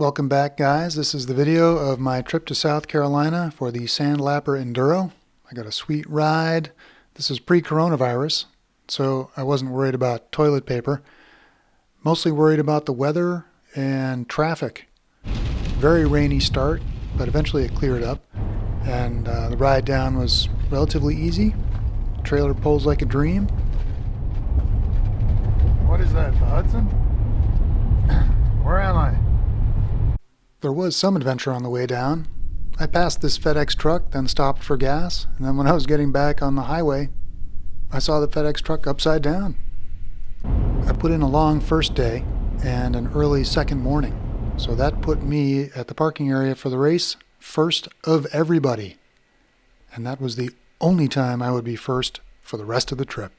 Welcome back, guys. This is the video of my trip to South Carolina for the Sandlapper Enduro. I got a sweet ride. This is pre-coronavirus, so I wasn't worried about toilet paper. Mostly worried about the weather and traffic. Very rainy start, but eventually it cleared up, and the ride down was relatively easy. Trailer pulls like a dream. What is that, the Hudson? Where am I? There was some adventure on the way down. I passed this FedEx truck, then stopped for gas, and then when I was getting back on the highway, I saw the FedEx truck upside down. I put in a long first day and an early second morning, so that put me at the parking area for the race first of everybody. And that was the only time I would be first for the rest of the trip.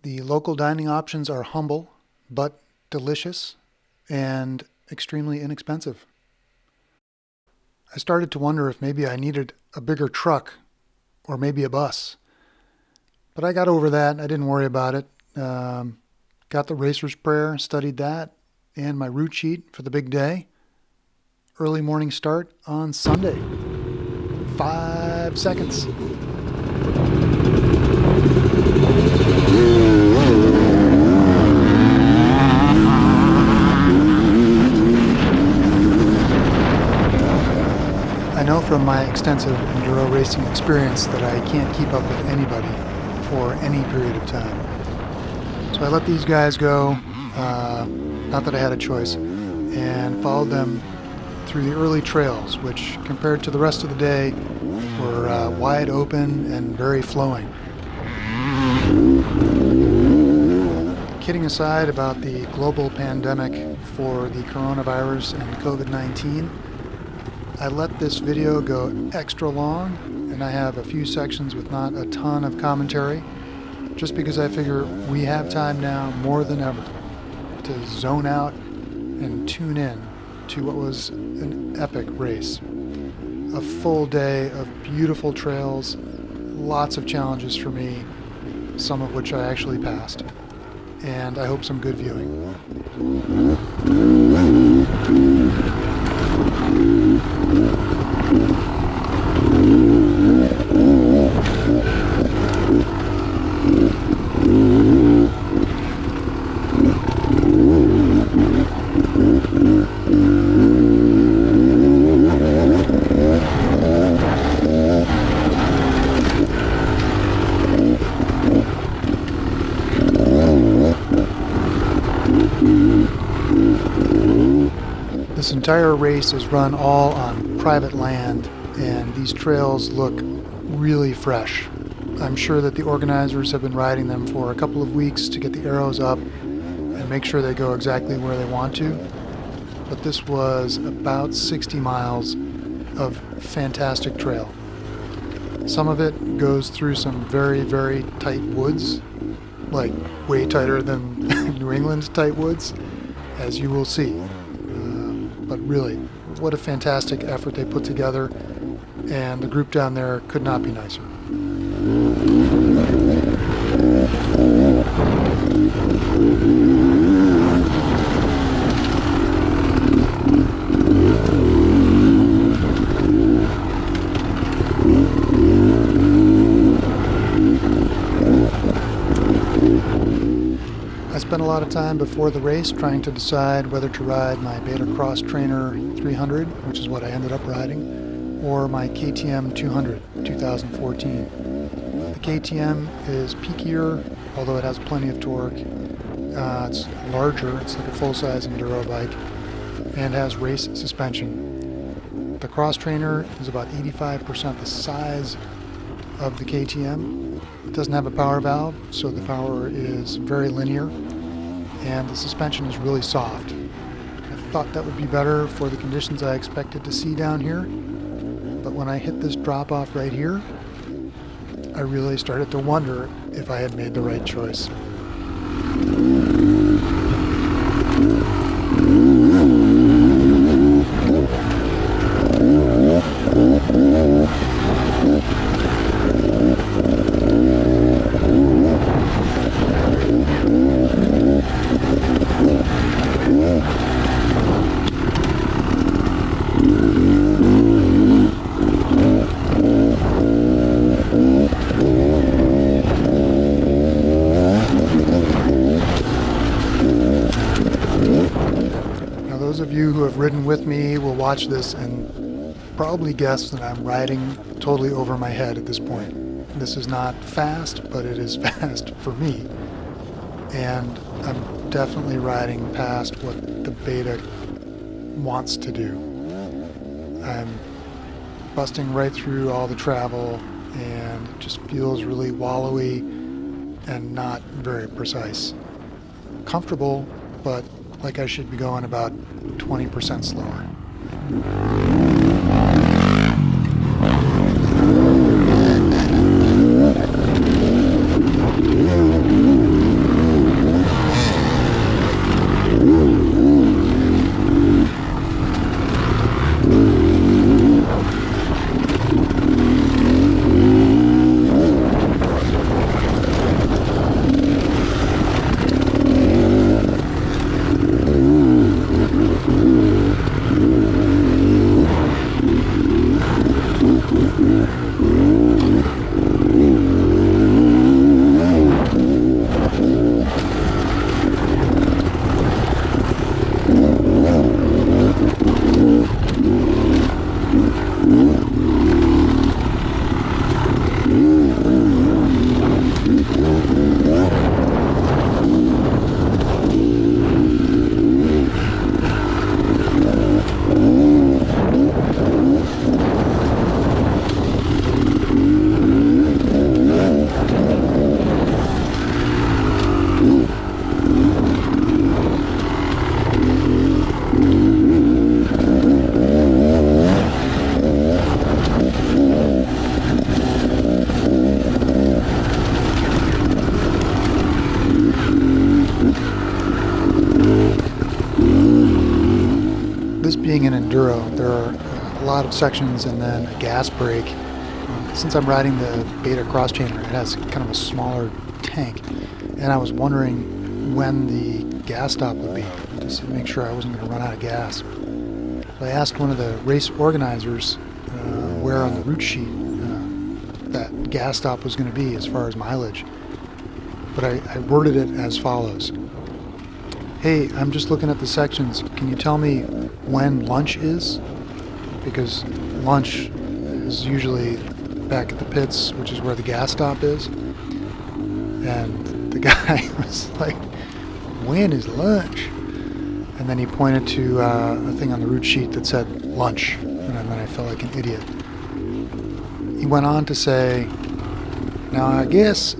The local dining options are humble, but delicious, and extremely inexpensive. I started to wonder if maybe I needed a bigger truck or maybe a bus. But I got over that. I didn't worry about it. Got the racer's prayer, studied that, and my route sheet for the big day. Early morning start on Sunday. 5 seconds. I know from my extensive enduro racing experience that I can't keep up with anybody for any period of time. So I let these guys go, not that I had a choice, and followed them through the early trails, which compared to the rest of the day were wide open and very flowing. Kidding aside about the global pandemic for the coronavirus and COVID-19, I let this video go extra long, and I have a few sections with not a ton of commentary, just because I figure we have time now more than ever to zone out and tune in to what was an epic race. A full day of beautiful trails, lots of challenges for me, some of which I actually passed, and I hope some good viewing. This entire race is run all on private land, and these trails look really fresh. I'm sure that the organizers have been riding them for a couple of weeks to get the arrows up and make sure they go exactly where they want to. But this was about 60 miles of fantastic trail. Some of it goes through some very, very tight woods, like way tighter than New England tight woods, as you will see. But really, what a fantastic effort they put together, and the group down there could not be nicer. I spent a lot of time before the race trying to decide whether to ride my Beta XTrainer 300, which is what I ended up riding, or my KTM 200 2014. The KTM is peakier, although it has plenty of torque. It's larger, it's like a full-size enduro bike, and has race suspension. The XTrainer is about 85% the size of the KTM. It doesn't have a power valve, so the power is very linear, and the suspension is really soft. I thought that would be better for the conditions I expected to see down here, but when I hit this drop off right here, I really started to wonder if I had made the right choice. Those of you who have ridden with me will watch this and probably guess that I'm riding totally over my head at this point. This is not fast, but it is fast for me. And I'm definitely riding past what the Beta wants to do. I'm busting right through all the travel, and it just feels really wallowy and not very precise. Comfortable, but like I should be going about 20% slower. This being an enduro, there are a lot of sections and then a gas brake. Since I'm riding the Beta Cross-Chainer, it has kind of a smaller tank, and I was wondering when the gas stop would be, just to make sure I wasn't going to run out of gas. I asked one of the race organizers where on the route sheet that gas stop was going to be as far as mileage, but I worded it as follows. Hey, I'm just looking at the sections. Can you tell me when lunch is? Because lunch is usually back at the pits, which is where the gas stop is. And the guy was like, when is lunch? And then he pointed to a thing on the route sheet that said lunch. And then I felt like an idiot. He went on to say, now I guess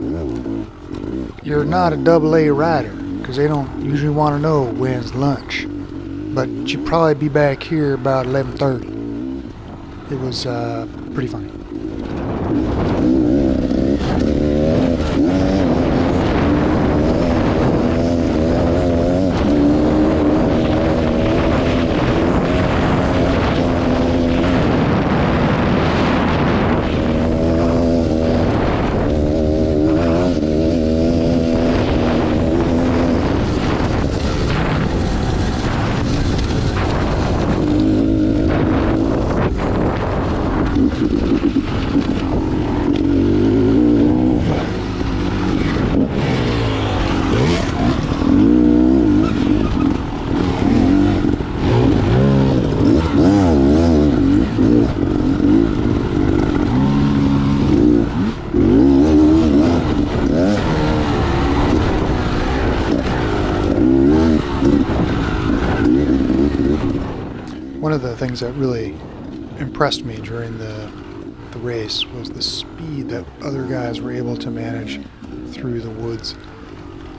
you're not a AA rider, because they don't usually want to know when's lunch. But you'd probably be back here about 11:30. It was pretty funny. One of the things that really impressed me during the race was the speed that other guys were able to manage through the woods.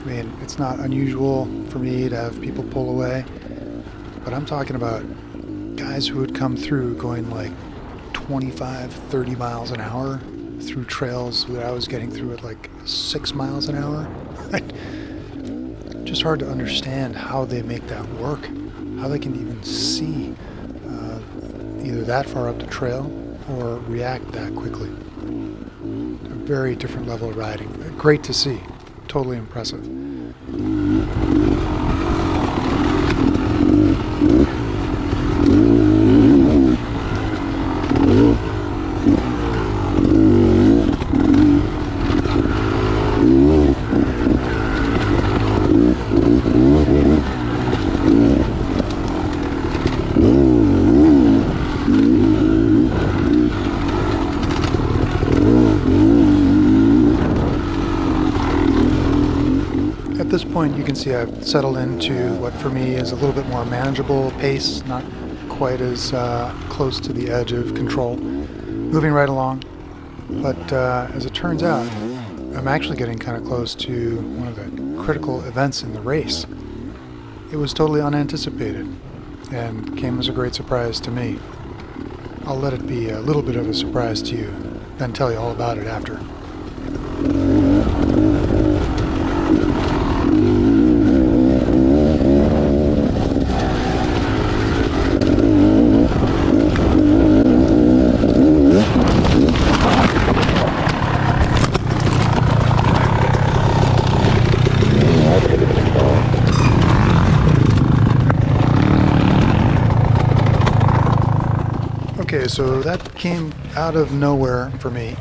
I mean, it's not unusual for me to have people pull away, but I'm talking about guys who would come through going like 25, 30 miles an hour through trails that I was getting through at like 6 miles an hour. Just hard to understand how they make that work, how they can even see either that far up the trail or react that quickly. A very different level of riding. Great to see. Totally impressive. point you can see I've settled into what for me is a little bit more manageable pace, not quite as close to the edge of control, moving right along. But as it turns out, I'm actually getting kind of close to one of the critical events in the race. It was totally unanticipated and came as a great surprise to me. I'll let it be a little bit of a surprise to you, then tell you all about it after. Okay, so that came out of nowhere for me.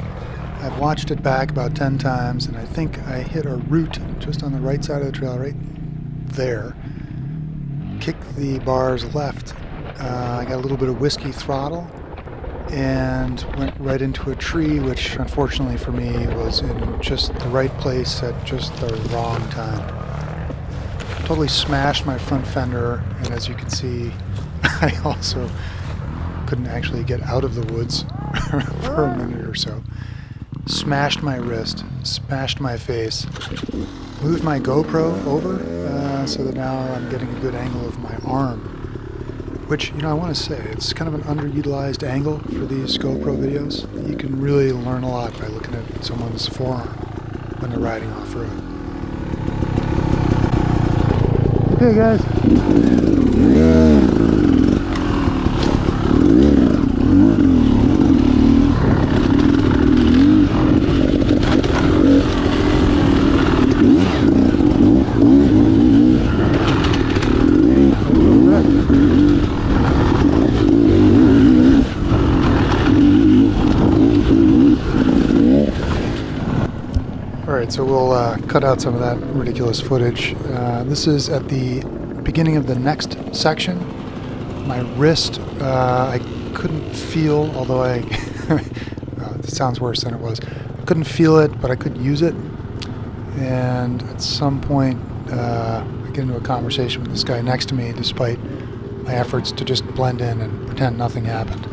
I've watched it back about 10 times, and I think I hit a root just on the right side of the trail, right there. Kicked the bars left. I got a little bit of whiskey throttle, and went right into a tree, which unfortunately for me was in just the right place at just the wrong time. Totally smashed my front fender, and as you can see, I also couldn't actually get out of the woods for a minute or so. Smashed my wrist, smashed my face, moved my GoPro over so that now I'm getting a good angle of my arm, which, I want to say, it's kind of an underutilized angle for these GoPro videos. You can really learn a lot by looking at someone's forearm when they're riding off-road. Okay, guys. Alright, so we'll cut out some of that ridiculous footage. This is at the beginning of the next section. My wrist, I couldn't feel, although it sounds worse than it was. Couldn't feel it, but I could use it. And at some point, I get into a conversation with this guy next to me, despite my efforts to just blend in and pretend nothing happened.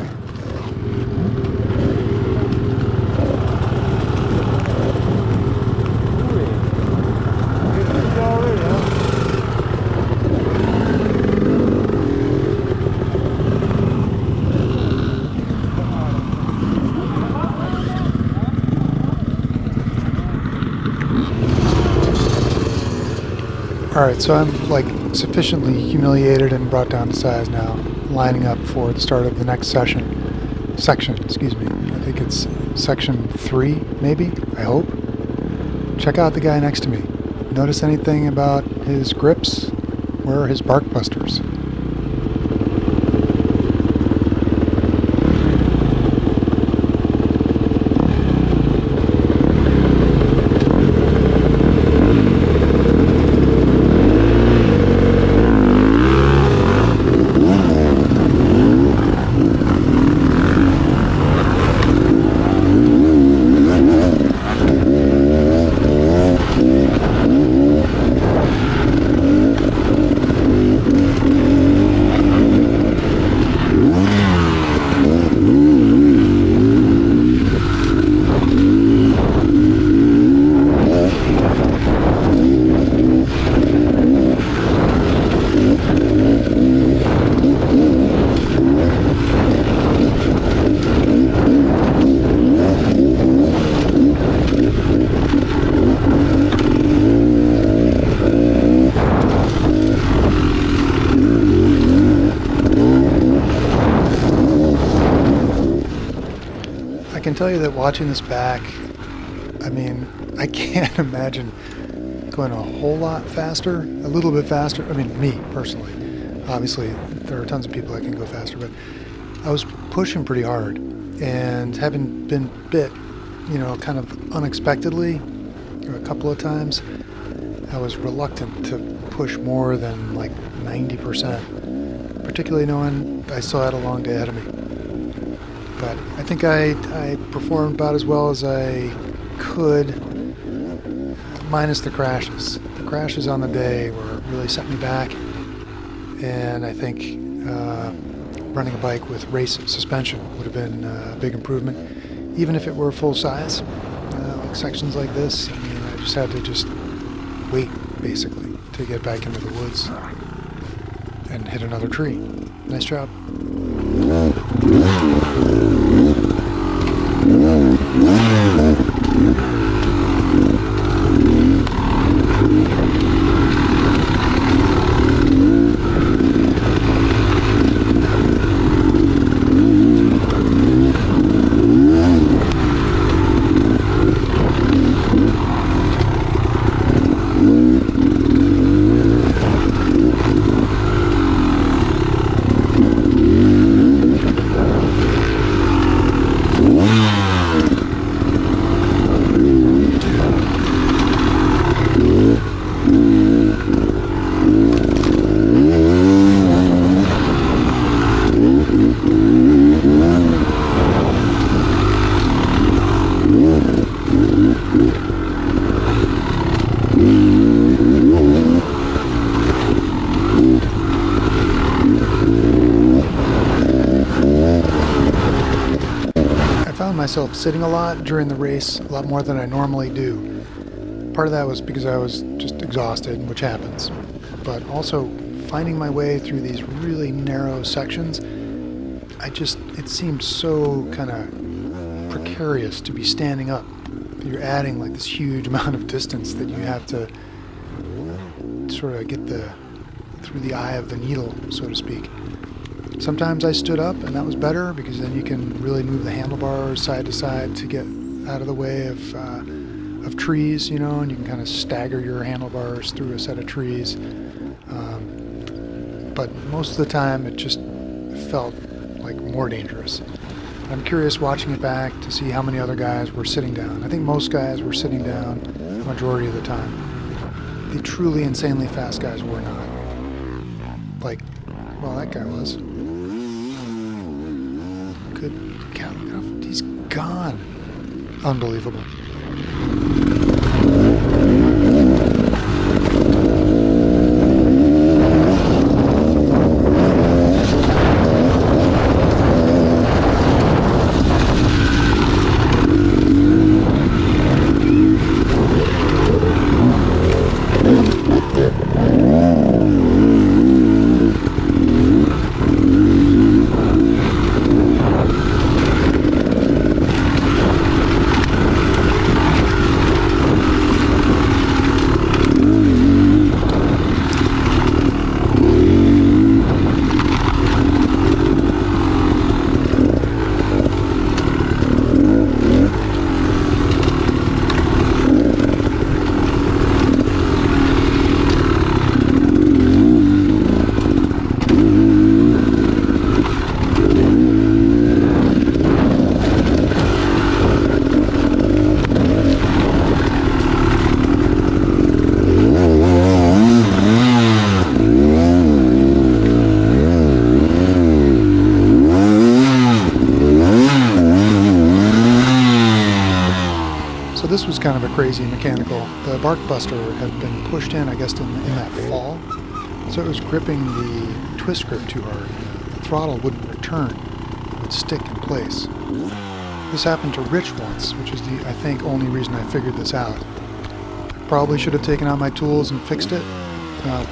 Alright, so I'm sufficiently humiliated and brought down to size now, lining up for the start of the next section. Excuse me. I think it's section 3, maybe? I hope. Check out the guy next to me. Notice anything about his grips? Where are his bark busters? I can tell you that watching this back, I can't imagine going a whole lot faster, a little bit faster. Me, personally. Obviously, there are tons of people that can go faster, but I was pushing pretty hard, and having been bit, kind of unexpectedly a couple of times, I was reluctant to push more than 90%, particularly knowing I still had a long day ahead of me. But I think I performed about as well as I could, minus the crashes. The crashes on the day were really set me back, and I think running a bike with race suspension would have been a big improvement, even if it were full size. Like sections like this, I mean, I just had to just wait, basically, to get back into the woods and hit another tree. Nice job. Myself sitting a lot during the race, a lot more than I normally do. Part of that was because I was just exhausted, which happens, but also finding my way through these really narrow sections, it seemed so kind of precarious to be standing up. You're adding like this huge amount of distance that you have to sort of get through the eye of the needle, so to speak. Sometimes I stood up, and that was better because then you can really move the handlebars side to side to get out of the way of trees, you know, and you can kind of stagger your handlebars through a set of trees. But most of the time, it just felt like more dangerous. I'm curious watching it back to see how many other guys were sitting down. I think most guys were sitting down the majority of the time. The truly insanely fast guys were not. Like, well, that guy was. Good count. He's gone. Unbelievable. This was kind of a crazy mechanical. The bark buster had been pushed in, I guess, in that fall. So it was gripping the twist grip too hard. The throttle wouldn't return. It would stick in place. This happened to Rich once, which is I think, only reason I figured this out. I probably should have taken out my tools and fixed it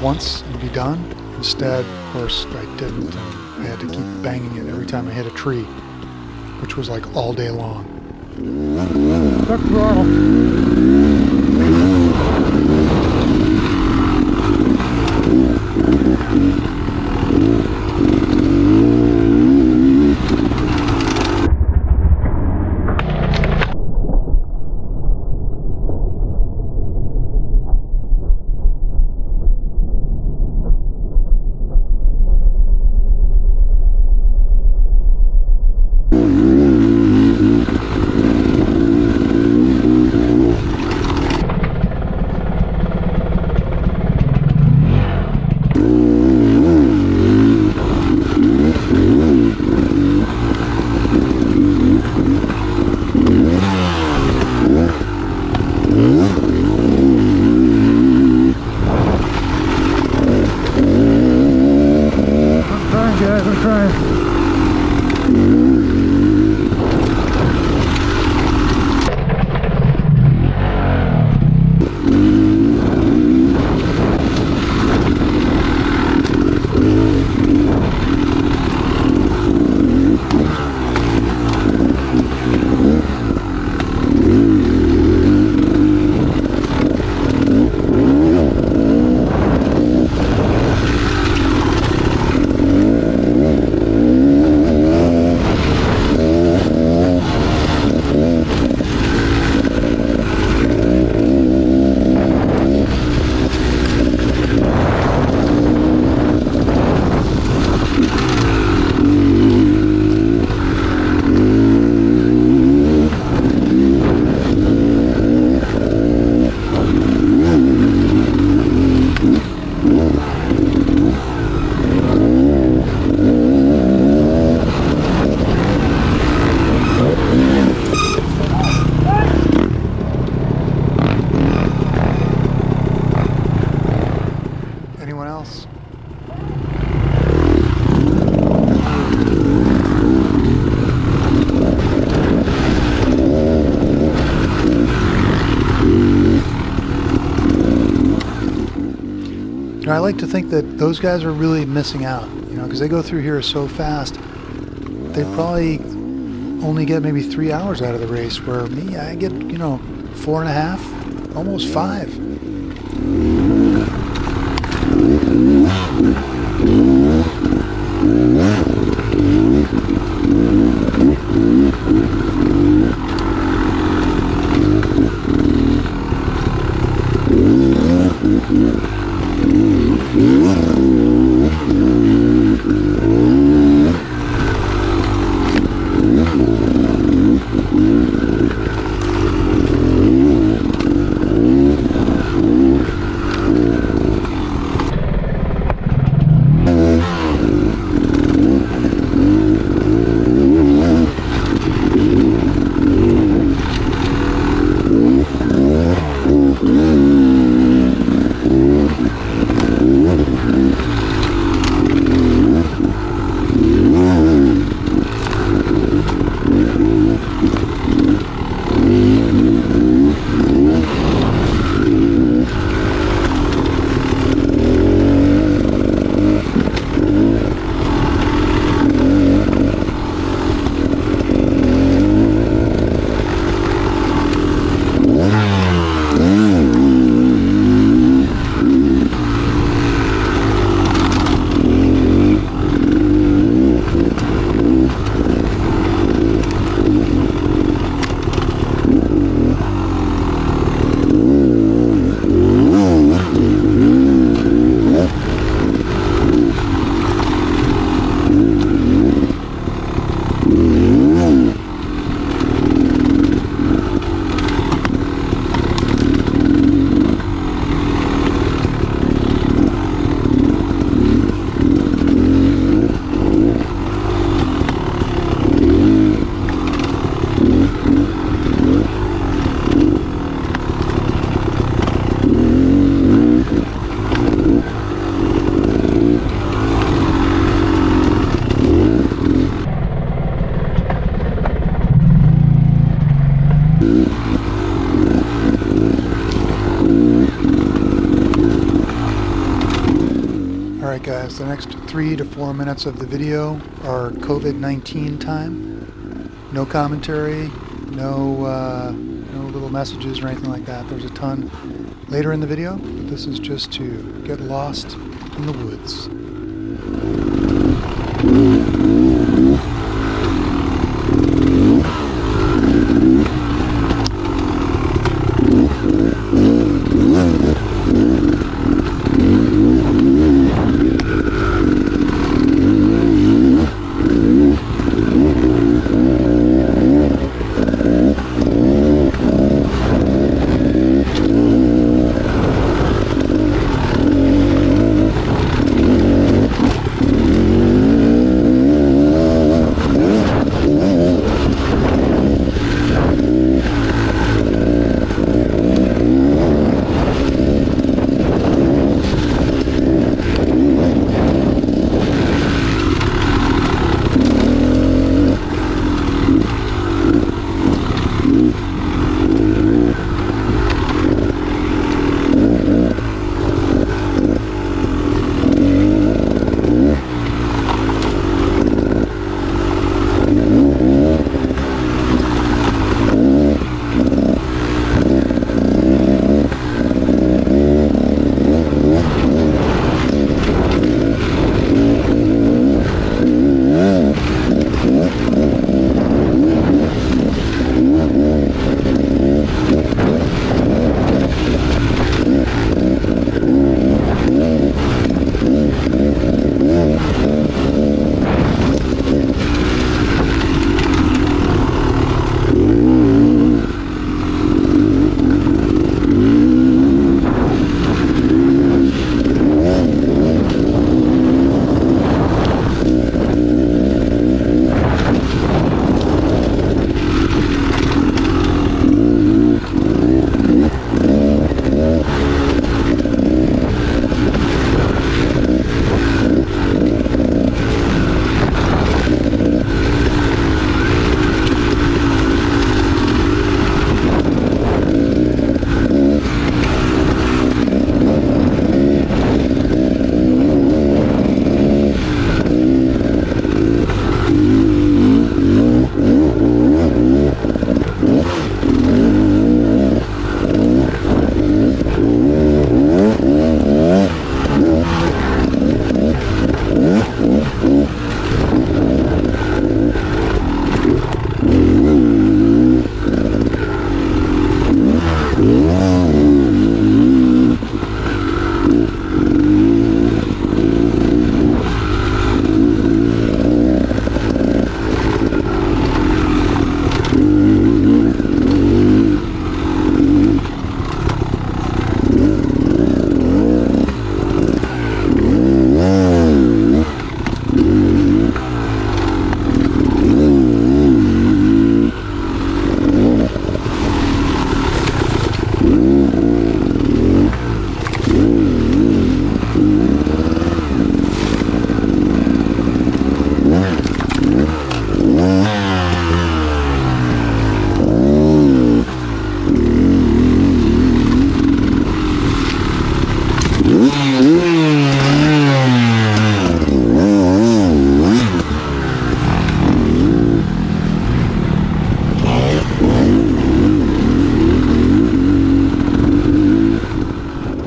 once and be done. Instead, of course, I didn't. I had to keep banging it every time I hit a tree, which was like all day long. Stuck throttle. guys, we're trying. Anyone else? You know, I like to think that those guys are really missing out, you know, because they go through here so fast. They probably only get maybe 3 hours out of the race, where me, I get, you know, 4.5, almost 5. Alright guys, the next 3 to 4 minutes of the video are COVID-19 time. No commentary, no little messages or anything like that. There's a ton later in the video, but this is just to get lost in the woods.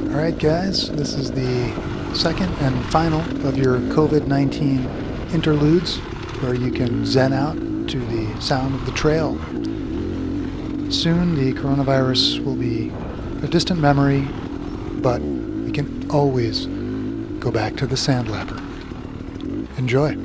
Alright guys, this is the second and final of your COVID-19 interludes, where you can zen out to the sound of the trail. Soon the coronavirus will be a distant memory, but we can always go back to the Sandlapper. Enjoy.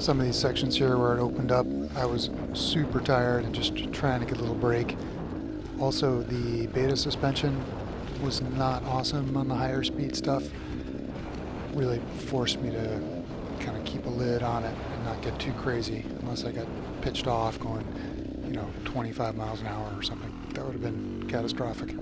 Some of these sections here where it opened up, I was super tired and just trying to get a little break. Also, the beta suspension was not awesome on the higher speed stuff. Really forced me to kind of keep a lid on it and not get too crazy, unless I got pitched off going, 25 miles an hour or something. That would have been catastrophic.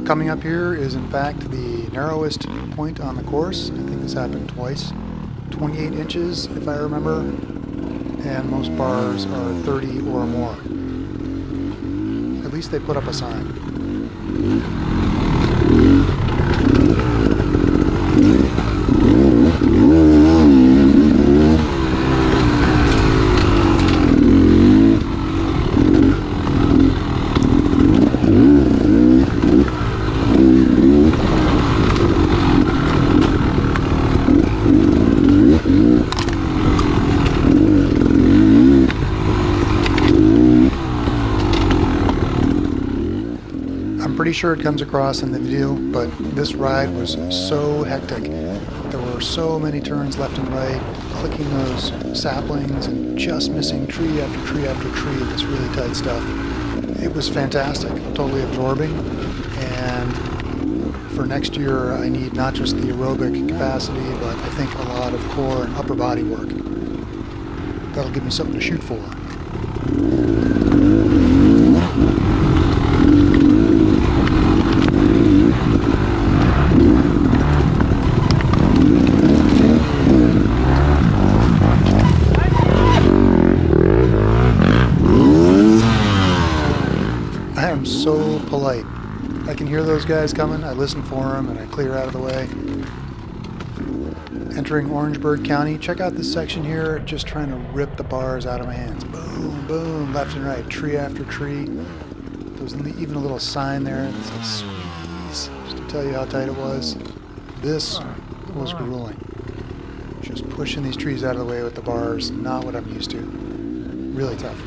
Coming up here is in fact the narrowest point on the course. I think this happened twice. 28 inches if I remember, and most bars are 30 or more. At least they put up a sign. Pretty sure it comes across in the video, but this ride was so hectic. There were so many turns left and right, clicking those saplings and just missing tree after tree after tree, this really tight stuff. It was fantastic, totally absorbing, and for next year I need not just the aerobic capacity, but I think a lot of core and upper body work. That'll give me something to shoot for. I am so polite. I can hear those guys coming, I listen for them, and I clear out of the way. Entering Orangeburg County, check out this section here, just trying to rip the bars out of my hands. Boom, boom, left and right, tree after tree. There was even a little sign there that says squeeze, just to tell you how tight it was. This was grueling. Just pushing these trees out of the way with the bars, not what I'm used to. Really tough.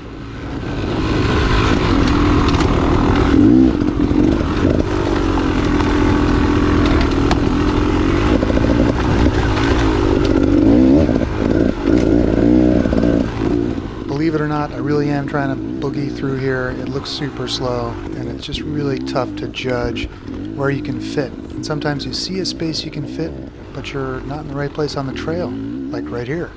Believe it or not, I really am trying to boogie through here. It looks super slow, and it's just really tough to judge where you can fit. And sometimes you see a space you can fit, but you're not in the right place on the trail, like right here.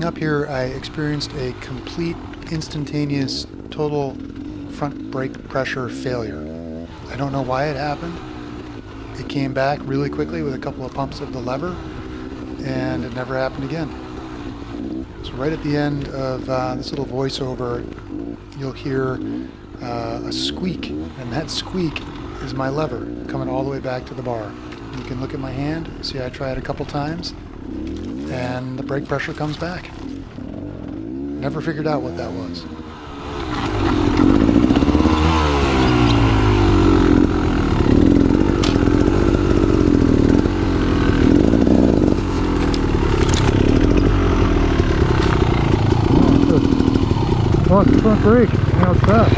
Up here, I experienced a complete, instantaneous, total front brake pressure failure. I don't know why it happened. It came back really quickly with a couple of pumps of the lever, and it never happened again. So right at the end of this little voiceover, you'll hear a squeak, and that squeak is my lever coming all the way back to the bar. You can look at my hand, see I tried a couple times, and the brake pressure comes back. Never figured out what that was. Oh, it's the front brake. Now it's fast.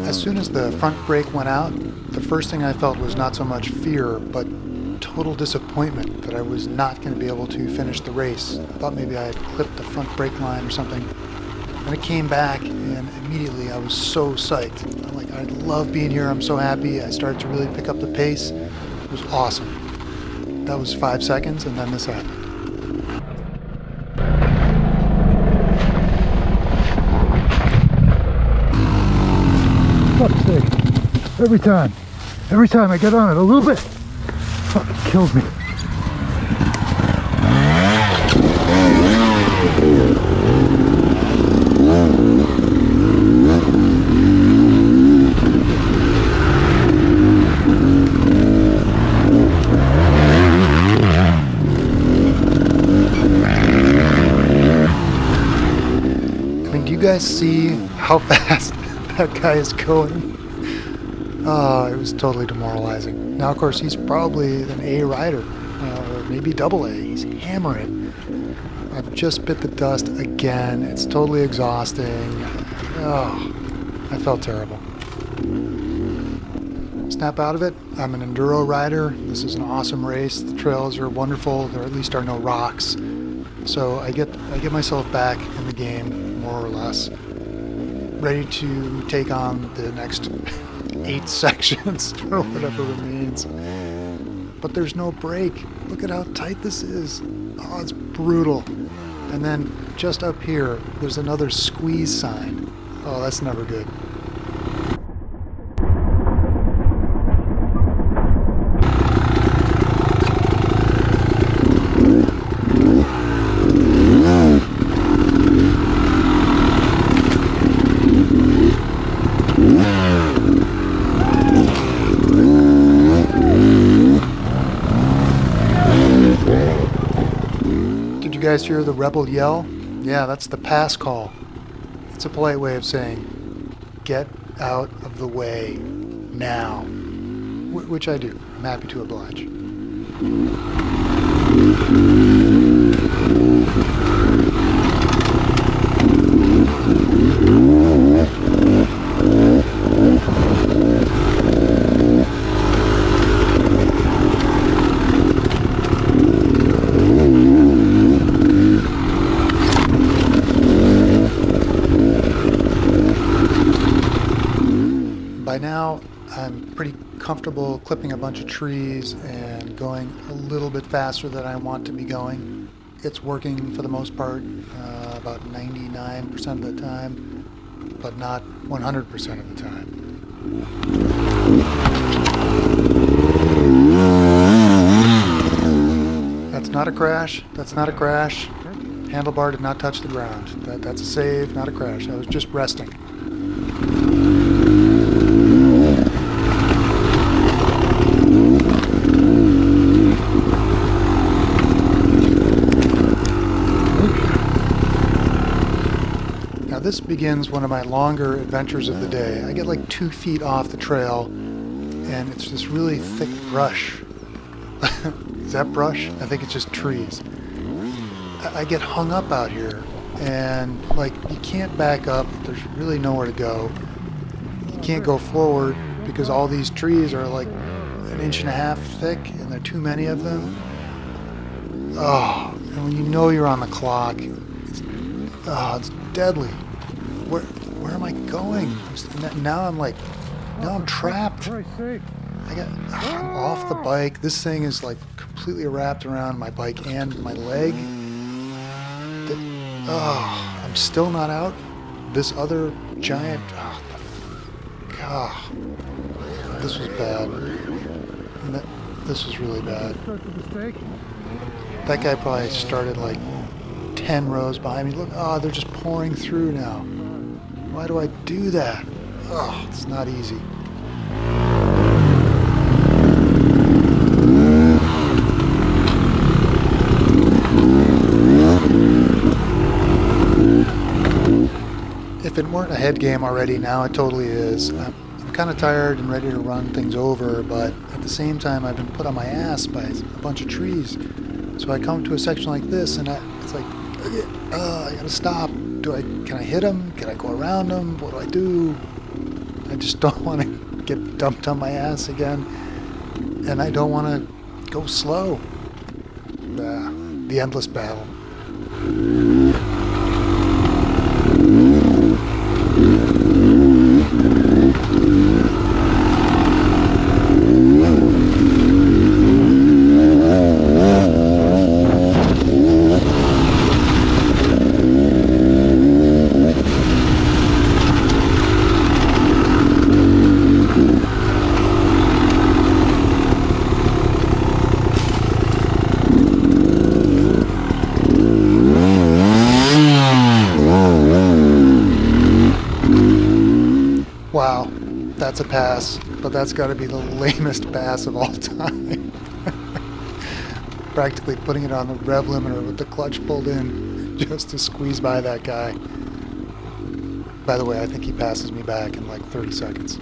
As soon as the front brake went out, the first thing I felt was not so much fear, but total disappointment that I was not going to be able to finish the race. I thought maybe I had clipped the front brake line or something. And it came back, and immediately I was so psyched. I'm like, I love being here. I'm so happy. I started to really pick up the pace. It was awesome. That was 5 seconds, and then this happened. Fuck's sake. Every time I get on it a little bit, fucking kills me. I mean, do you guys see how fast that guy is going? Oh, it was totally demoralizing. Now, of course, he's probably an A rider, or maybe double A. He's hammering. I've just bit the dust again. It's totally exhausting. Oh, I felt terrible. Snap out of it. I'm an enduro rider. This is an awesome race. The trails are wonderful. There at least are no rocks. So I get myself back in the game, more or less, ready to take on the next 8 sections or whatever it means. But there's no brake. Look at how tight this is. Oh, it's brutal. And then just up here, there's another squeeze sign. Oh, that's never good. you guys hear the rebel yell? Yeah, that's the pass call. It's a polite way of saying, get out of the way now. Which I do. I'm happy to oblige. By now, I'm pretty comfortable clipping a bunch of trees and going a little bit faster than I want to be going. It's working for the most part, about 99% of the time, but not 100% of the time. That's not a crash. That's not a crash. Handlebar did not touch the ground. That's a save, not a crash. I was just resting. This begins one of my longer adventures of the day. I get like 2 feet off the trail, and it's this really thick brush. Is that brush? I think it's just trees. I get hung up out here, and like you can't back up. There's really nowhere to go. You can't go forward because all these trees are like 1.5 inches thick, and there are too many of them. Oh, and when you know you're on the clock, it's deadly. Where am I going? Now I'm trapped. I'm off the bike. This thing is like completely wrapped around my bike and my leg. I'm still not out. This other giant. This was bad. This was really bad. That guy probably started like 10 rows behind me. Look, they're just pouring through now. Why do I do that? It's not easy. If it weren't a head game already, now it totally is. I'm kind of tired and ready to run things over, but at the same time, I've been put on my ass by a bunch of trees. So I come to a section like this, and it's like, I gotta stop. Can I hit him? Can I go around him? What do I do? I just don't want to get dumped on my ass again, and I don't want to go slow. The endless battle. Wow, that's a pass, but that's got to be the lamest pass of all time. Practically putting it on the rev limiter with the clutch pulled in just to squeeze by that guy. By the way, I think he passes me back in like 30 seconds.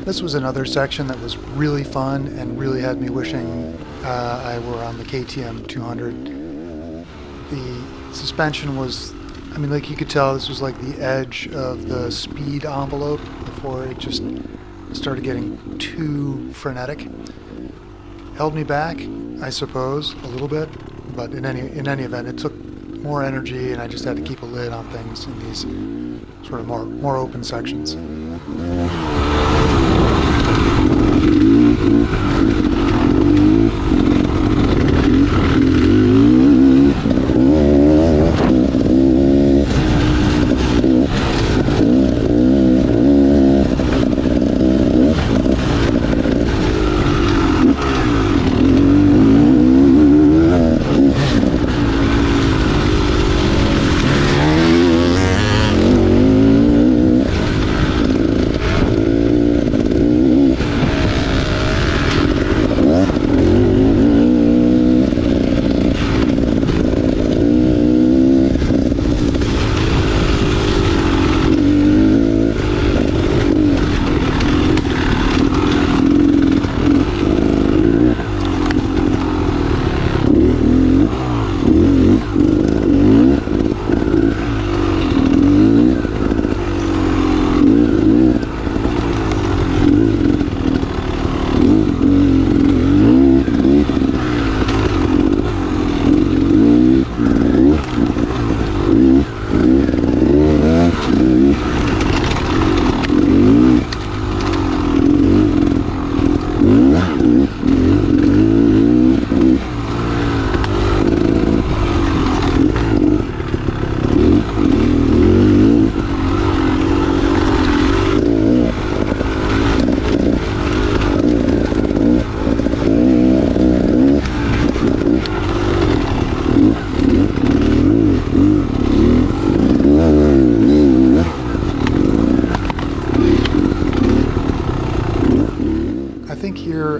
This was another section that was really fun and really had me wishing I were on the KTM 200. The suspension was, like you could tell this was like the edge of the speed envelope before it just started getting too frenetic. Held me back, I suppose, a little bit, but in any event, it took more energy, and I just had to keep a lid on things in these sort of more open sections.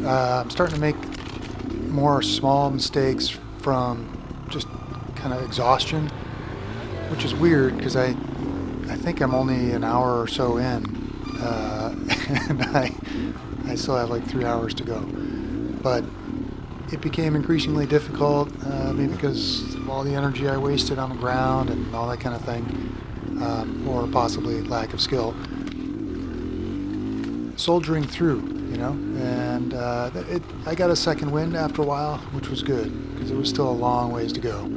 I'm starting to make more small mistakes from just kind of exhaustion, which is weird because I think I'm only an hour or so in, and I still have like 3 hours to go. But it became increasingly difficult, maybe because of all the energy I wasted on the ground and all that kind of thing, or possibly lack of skill. Soldiering through, and I got a second wind after a while, which was good, because it was still a long ways to go.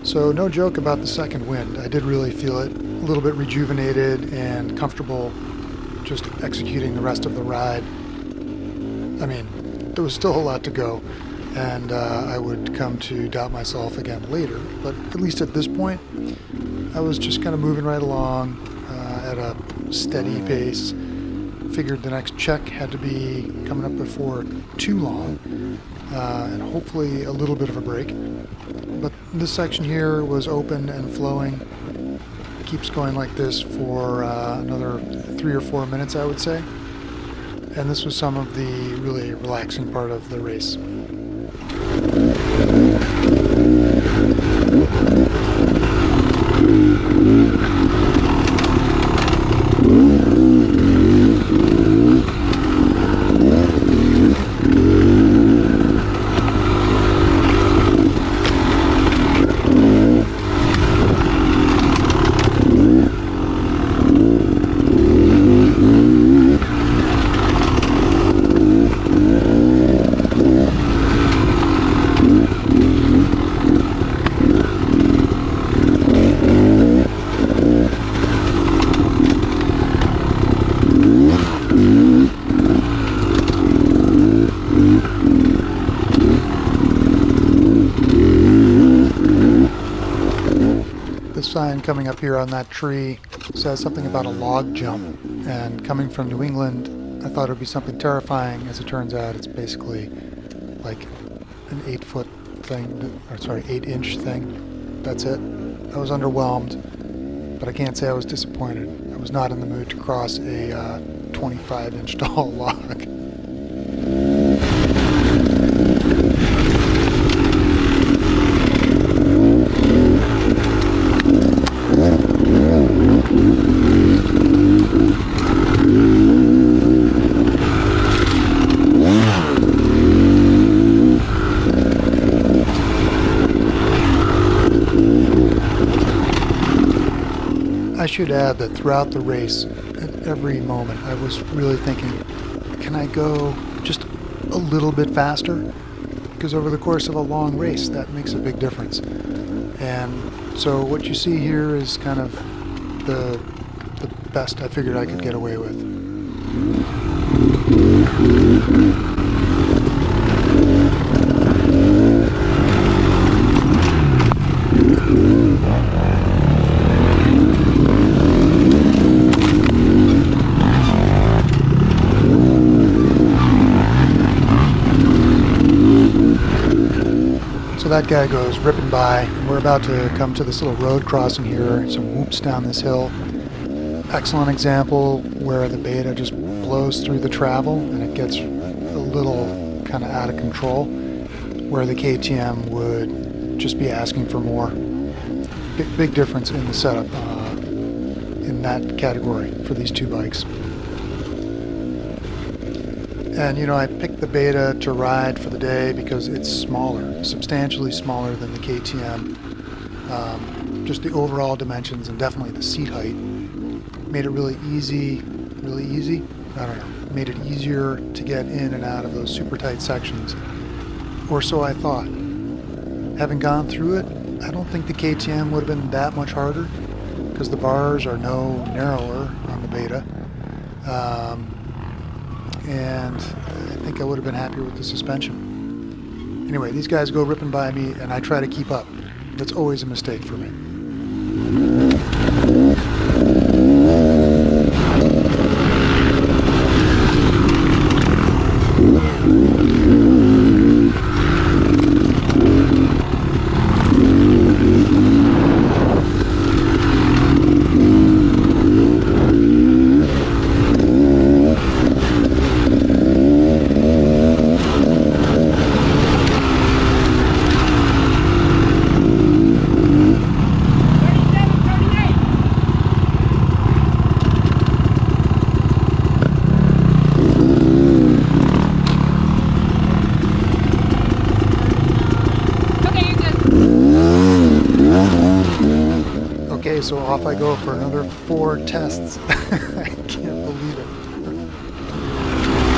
So no joke about the second wind. I did really feel it, a little bit rejuvenated and comfortable just executing the rest of the ride. I mean, there was still a lot to go, and I would come to doubt myself again later, but at least at this point, I was just kind of moving right along at a steady pace. Figured the next check had to be coming up before too long, and hopefully a little bit of a break. But this section here was open and flowing. Keeps going like this for another 3 or 4 minutes, I would say. And this was some of the really relaxing part of the race. Sign coming up here on that tree says something about a log jump, and coming from New England I thought it would be something terrifying. As it turns out, it's basically like an 8-foot thing, or sorry, 8-inch thing. That's it. I was underwhelmed, but I can't say I was disappointed. I was not in the mood to cross a 25-inch tall log. I should add that throughout the race, at every moment, I was really thinking, can I go just a little bit faster? Because over the course of a long race, that makes a big difference. And so what you see here is kind of the best I figured I could get away with. So that guy goes ripping by, and we're about to come to this little road crossing here, some whoops down this hill. Excellent example where the beta just blows through the travel and it gets a little kind of out of control, where the KTM would just be asking for more. big difference in the setup in that category for these two bikes. And you know, I picked the Beta to ride for the day because it's smaller, substantially smaller than the KTM. Just the overall dimensions and definitely the seat height made it really easy. I don't know, made it easier to get in and out of those super tight sections, or so I thought. Having gone through it, I don't think the KTM would have been that much harder because the bars are no narrower on the Beta. And I think I would have been happier with the suspension. Anyway, these guys go ripping by me and I try to keep up. That's always a mistake for me. Okay, so off I go for another 4 tests.